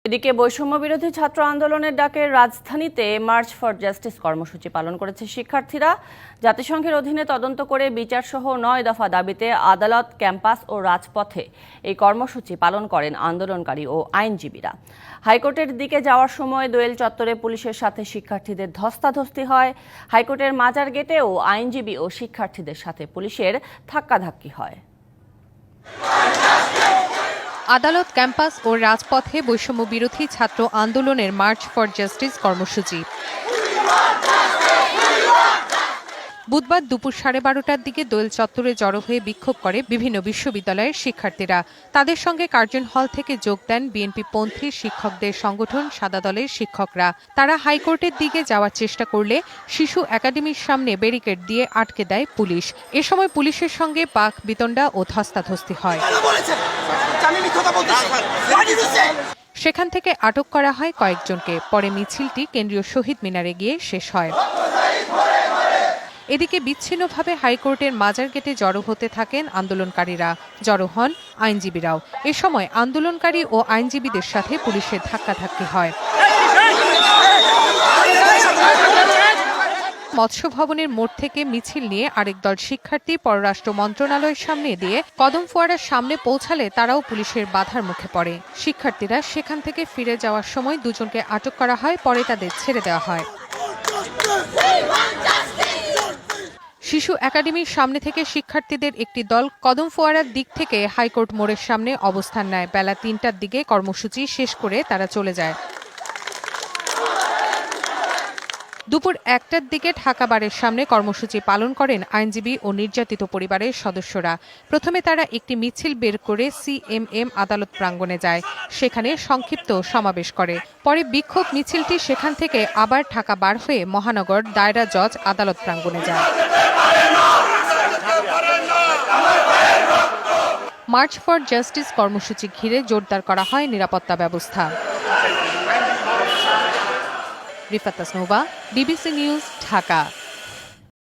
এদিকে বৈষম্য বিরোধী ছাত্র আন্দোলনের ডাকে রাজধানীতে মার্চ ফর জাস্টিস কর্মসূচি পালন করেছে শিক্ষার্থীরা। জাতিসংঘের অধীনে তদন্ত করে বিচারসহ ৯ দফা দাবিতে আদালত, ক্যাম্পাস ও রাজপথে এই কর্মসূচি পালন করেন আন্দোলনকারী ও আইনজীবীরা। হাইকোর্টের দিকে যাওয়ার সময় দোয়েল চত্বরে পুলিশের সাথে শিক্ষার্থীদের ধস্তাধস্তি হয়। হাইকোর্টের মাজার গেটেও আইনজীবী ও শিক্ষার্থীদের সাথে পুলিশের ধাক্কাধাক্কি হয়। আদালত, ক্যাম্পাস ও রাজপথে বৈষম্য বিরোধী ছাত্র আন্দোলনের মার্চ ফর জাস্টিস কর্মসূচি বুধবার দুপুর 12:30টার দিকে দোয়েল চত্বরে জড়ো হয়ে বিক্ষোভ করে বিভিন্ন বিশ্ববিদ্যালয়ের শিক্ষার্থীরা। তাদের সঙ্গে কার্জন হল থেকে যোগ দেন বিএনপিপন্থী শিক্ষকদের সংগঠন সাদা দলের শিক্ষকরা। তারা হাইকোর্টের দিকে যাওয়ার চেষ্টা করলে শিশু একাডেমির সামনে ব্যারিকেড দিয়ে আটকে দেয় পুলিশ। এ সময় পুলিশের সঙ্গে বাক বিতণ্ডা ও ধস্তাধস্তি হয়। সেখান থেকে আটক করা হয় কয়েকজনকে। পরে মিছিলটি কেন্দ্রীয় শহীদ মিনারে গিয়ে শেষ হয়। এদিকে বিচ্ছিন্নভাবে হাইকোর্টের মাজার গেটে জড়ো হতে থাকেন আন্দোলনকারীরা, জড়ো হন আইনজীবীরাও। এ সময় আন্দোলনকারী ও আইনজীবীদের সাথে পুলিশের ধাক্কাধাক্কি হয়। মৎস্য ভবনের মোড় থেকে মিছিল নিয়ে আরেক দল শিক্ষার্থী পররাষ্ট্র মন্ত্রণালয়ের সামনে দিয়ে কদম ফোয়ারার সামনে পৌঁছালে তারাও পুলিশের বাধার মুখে পড়ে। শিক্ষার্থীরা সেখান থেকে ফিরে যাওয়ার সময় দুজনকে আটক করা হয়, পরে তাদের ছেড়ে দেওয়া হয়। শিশু একাডেমির সামনে থেকে শিক্ষার্থীদের একটি দল কদম ফোয়ারার দিক থেকে হাইকোর্ট মোড়ের সামনে অবস্থান নেয়। বেলা 3টার দিকে কর্মসূচি শেষ করে তারা চলে যায়। দুপুর 1টার দিকে ঢাকা বারের সামনে কর্মসূচি পালন করেন আইনজীবী ও নির্যাতিত পরিবারের সদস্যরা। প্রথমে তারা একটি মিছিল বের করে সিএমএম আদালত প্রাঙ্গণে যায়, সেখানে সংক্ষিপ্ত সমাবেশ করে। পরে বিক্ষোভ মিছিলটি সেখান থেকে আবার ঢাকা বার হয়ে মহানগর দায়রা জজ আদালত প্রাঙ্গণে যায়। মার্চ ফর জাস্টিস কর্মসূচি ঘিরে জোরদার করা হয় নিরাপত্তা ব্যবস্থা। Rifat Tasnuva, BBC news, Dhaka.